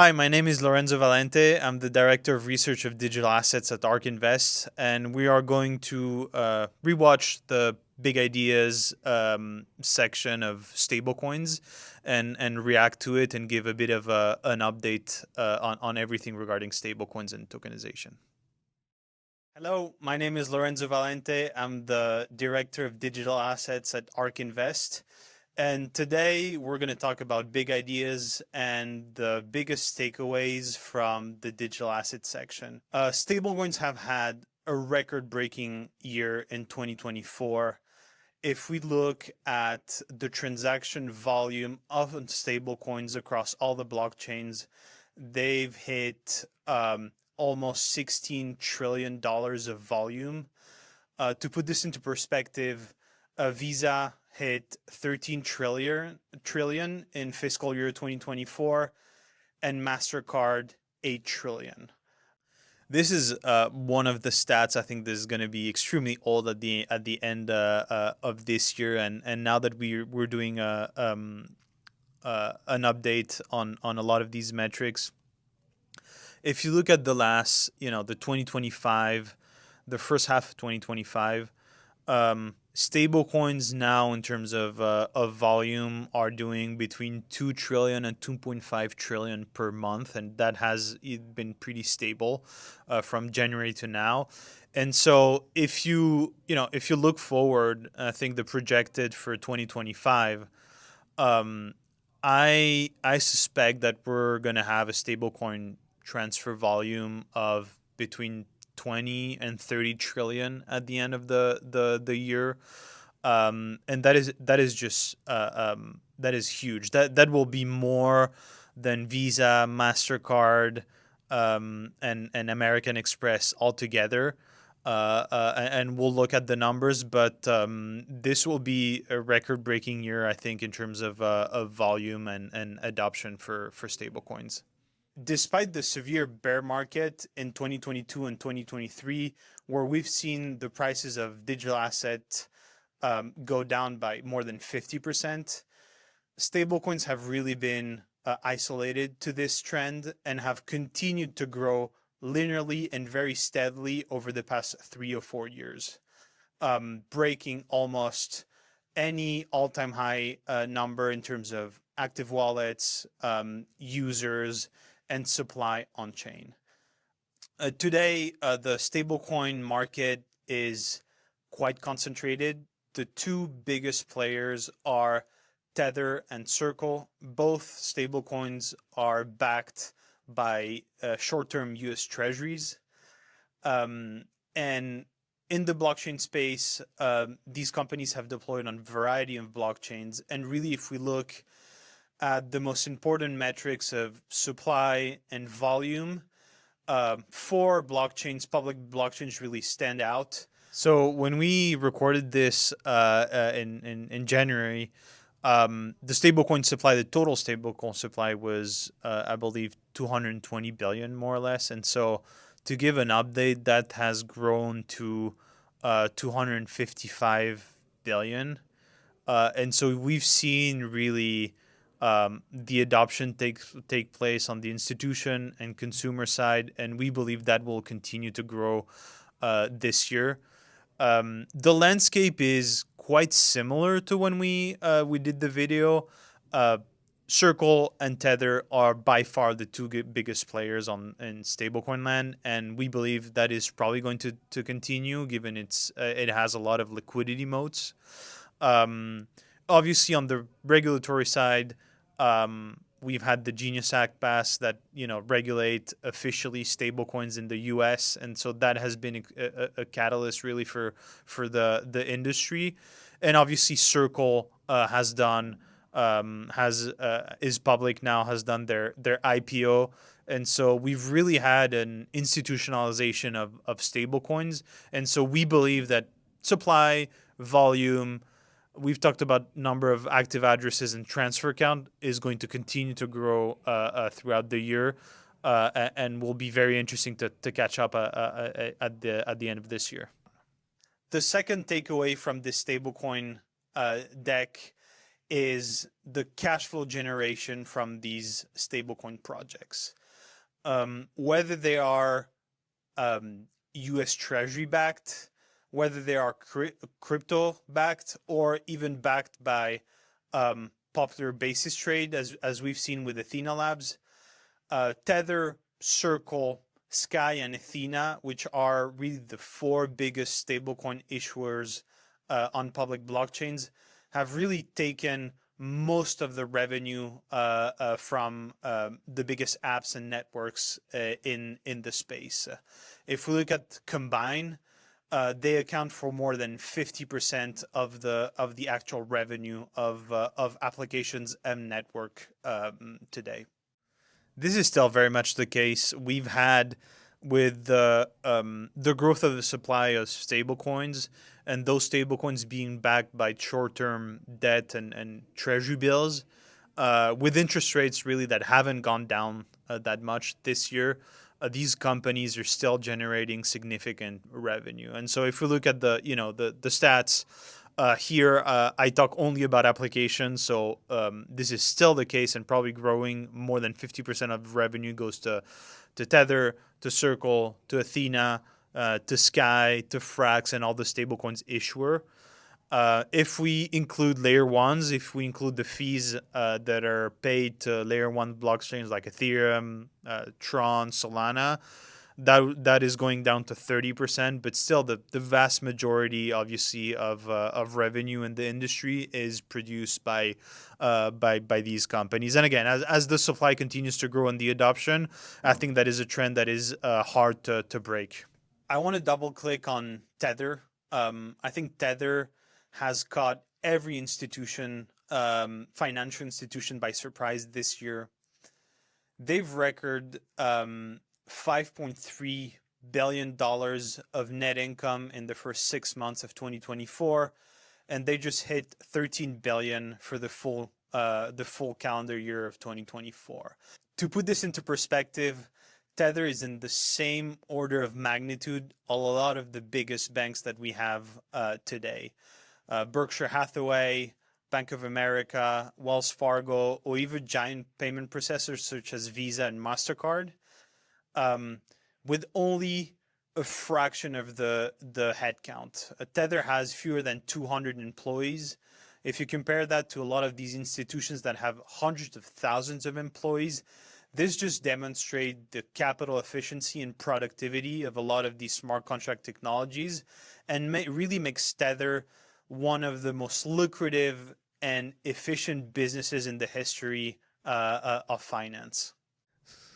Hi, my name is Lorenzo Valente. I'm the Director of Research of Digital Assets at ARK Invest, and we are going to rewatch the Big Ideas section of stablecoins and react to it and give a bit of an update on everything regarding stablecoins and tokenization. Hello, my name is Lorenzo Valente. I'm the Director of Digital Assets at ARK Invest. And today we're going to talk about big ideas and the biggest takeaways from the digital asset section. Stablecoins have had a record-breaking year in 2024. If we look at the transaction volume of stablecoins across all the blockchains, they've hit almost $16 trillion of volume. To put this into perspective, Visa hit 13 trillion in fiscal year 2024 and MasterCard 8 trillion. This is one of the stats. I think this is going to be extremely old at the end of this year, and now that we're doing an update on a lot of these metrics. If you look at the last, the 2025, the first half of 2025, stablecoins now in terms of volume are doing between 2 trillion and 2.5 trillion per month, and that has been pretty stable from January to now. And so if you look forward, I think the projected for 2025, I suspect that we're going to have a stablecoin transfer volume of between 20 and 30 trillion at the end of the year, and that is just that is huge. That will be more than Visa, MasterCard, and American Express altogether. And we'll look at the numbers, but this will be a record-breaking year, I think, in terms of volume and adoption for stablecoins. Despite the severe bear market in 2022 and 2023, where we've seen the prices of digital assets go down by more than 50%, stablecoins have really been isolated to this trend and have continued to grow linearly and very steadily over the past 3 or 4 years, breaking almost any all-time high number in terms of active wallets, users, and supply on chain. Today, the stablecoin market is quite concentrated. The two biggest players are Tether and Circle. Both stablecoins are backed by short-term US Treasuries. And in the blockchain space, these companies have deployed on a variety of blockchains. And really, if we look at the most important metrics of supply and volume, four blockchains, public blockchains, really stand out. So when we recorded this in January, the stablecoin supply, the total stablecoin supply was, I believe, 220 billion, more or less. And so to give an update, that has grown to 255 billion. And so we've seen really the adoption take place on the institution and consumer side, and we believe that will continue to grow this year. The landscape is quite similar to when we did the video. Circle and Tether are by far the two biggest players in stablecoin land, and we believe that is probably going to continue given it has a lot of liquidity moats. Obviously, on the regulatory side, we've had the Genius Act pass that regulate officially stablecoins in the U.S., and so that has been a catalyst really for the industry. And obviously, Circle is public now, has done their IPO, and so we've really had an institutionalization of stablecoins, and so we believe that supply, volume. We've talked about number of active addresses and transfer count is going to continue to grow throughout the year, and will be very interesting to catch up at the end of this year. The second takeaway from this stablecoin deck is the cash flow generation from these stablecoin projects. Whether they are US Treasury backed, whether they are crypto backed, or even backed by popular basis trade, as we've seen with Athena Labs, Tether, Circle, Sky, and Athena, which are really the four biggest stablecoin issuers on public blockchains, have really taken most of the revenue from the biggest apps and networks in the space. If we look at combine, they account for more than 50% of the actual revenue of applications and network today. This is still very much the case. We've had with the growth of the supply of stablecoins, and those stablecoins being backed by short-term debt and treasury bills, with interest rates really that haven't gone down that much this year. These companies are still generating significant revenue. And so if we look at the stats here, I talk only about applications. So this is still the case and probably growing. More than 50% of revenue goes to Tether, to Circle, to Athena, to Sky, to Frax, and all the stablecoins issuer. If we include layer ones, if we include the fees that are paid to layer one blockchains like Ethereum, Tron, Solana, that is going down to 30%. But still, the vast majority, obviously, of revenue in the industry is produced by these companies. And again, as the supply continues to grow and the adoption, I think that is a trend that is hard to break. I want to double click on Tether. I think Tether has caught every institution, financial institution, by surprise this year. They've recorded $5.3 billion of net income in the first 6 months of 2024, and they just hit $13 billion for the full calendar year of 2024. To put this into perspective, Tether is in the same order of magnitude a lot of the biggest banks that we have today. Berkshire Hathaway, Bank of America, Wells Fargo, or even giant payment processors such as Visa and MasterCard, with only a fraction of the headcount. Tether has fewer than 200 employees. If you compare that to a lot of these institutions that have hundreds of thousands of employees, this just demonstrates the capital efficiency and productivity of a lot of these smart contract technologies, and really makes Tether one of the most lucrative and efficient businesses in the history of finance.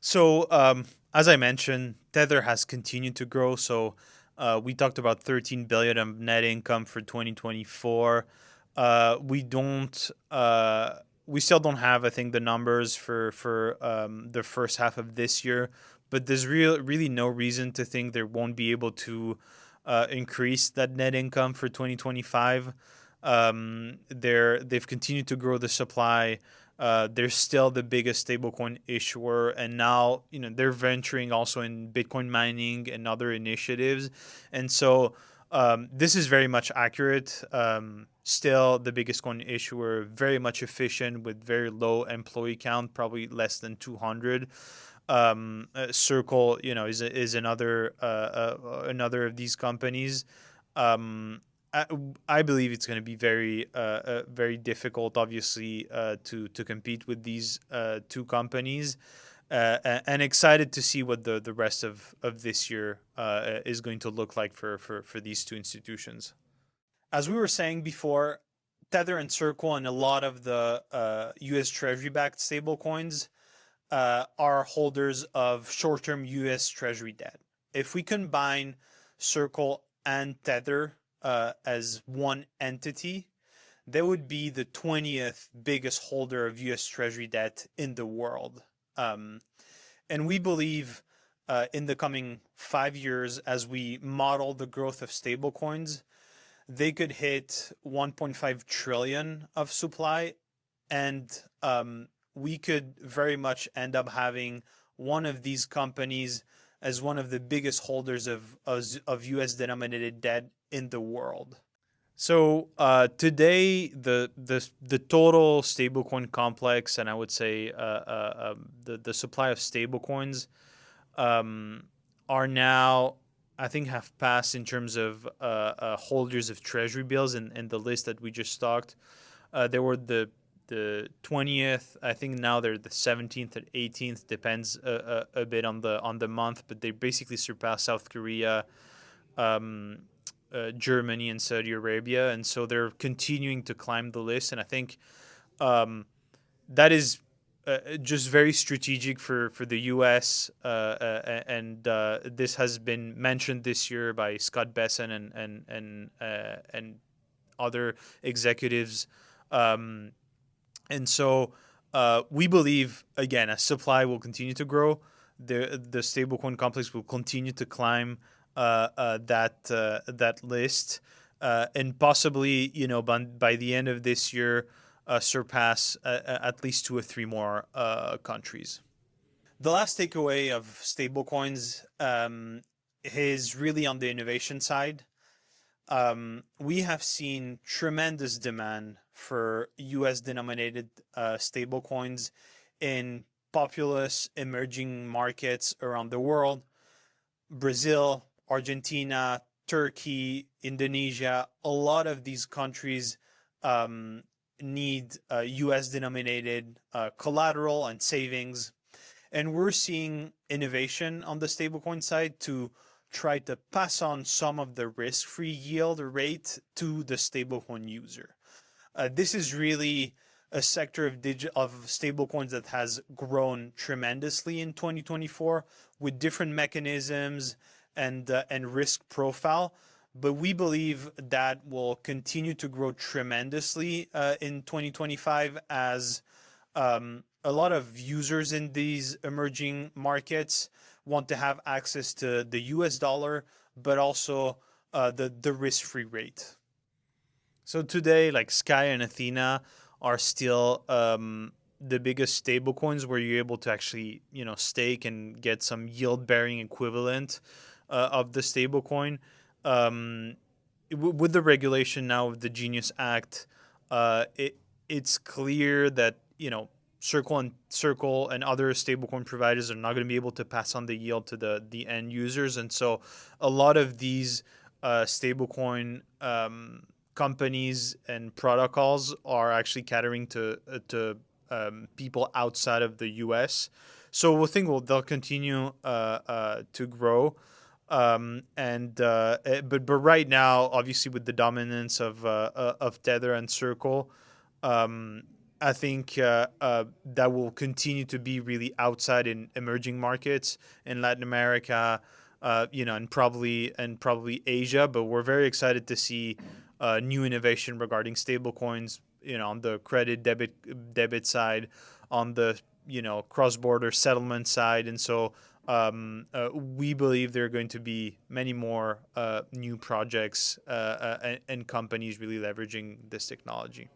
So, as I mentioned, Tether has continued to grow. So, we talked about 13 billion of net income for 2024. We still don't have, I think, the numbers for the first half of this year, but there's really no reason to think they won't be able to increase that net income for 2025. They've continued to grow the supply. They're still the biggest stablecoin issuer, and now they're venturing also in Bitcoin mining and other initiatives. And so this is very much accurate. Still the biggest coin issuer, very much efficient with very low employee count, probably less than 200. Circle, is another of these companies. I believe it's going to be very difficult, obviously, to compete with these two companies, and excited to see what the rest of this year is going to look like for these two institutions. As we were saying before, Tether and Circle and a lot of the U.S. Treasury-backed stablecoins are holders of short-term U.S. Treasury debt. If we combine Circle and Tether as one entity, they would be the 20th biggest holder of U.S. Treasury debt in the world. And we believe in the coming 5 years, as we model the growth of stablecoins, they could hit 1.5 trillion of supply, and we could very much end up having one of these companies as one of the biggest holders of U.S. denominated debt in the world. So today, the total stablecoin complex, and I would say the supply of stablecoins um, are now, I think, have passed in terms of holders of treasury bills, and the list that we just talked. There were the 20th. I think now they're the 17th or 18th. Depends a bit on the month, but they basically surpassed South Korea, um, Germany, and Saudi Arabia, and so they're continuing to climb the list. And I think um, that is just very strategic for the U.S. And this has been mentioned this year by Scott Besson and other executives. Um, and so we believe, again, as supply will continue to grow, the stablecoin complex will continue to climb that list, and possibly, by the end of this year, surpass at least two or three more countries. The last takeaway of stablecoins is really on the innovation side. We have seen tremendous demand for US denominated stablecoins in populous emerging markets around the world. Brazil, Argentina, Turkey, Indonesia, a lot of these countries um, need US denominated collateral and savings. And we're seeing innovation on the stablecoin side to try to pass on some of the risk-free yield rate to the stablecoin user. This is really a sector of stablecoins that has grown tremendously in 2024 with different mechanisms and risk profile. But we believe that will continue to grow tremendously in 2025 as a lot of users in these emerging markets want to have access to the US dollar, but also the risk-free rate. So today, like Sky and Athena are still the biggest stablecoins where you're able to actually, stake and get some yield-bearing equivalent of the stablecoin. Um, with the regulation now of the Genius Act, it's clear that Circle and other stablecoin providers are not going to be able to pass on the yield to the end users, and so a lot of these stablecoin companies and protocols are actually catering to people outside of the U.S. So we think they'll continue to grow. But right now, obviously, with the dominance of Tether and Circle, I think that will continue to be really outside in emerging markets in Latin America, and probably Asia. But we're very excited to see new innovation regarding stablecoins. On the credit debit side, on the cross-border settlement side, and so we believe there are going to be many more new projects and companies really leveraging this technology.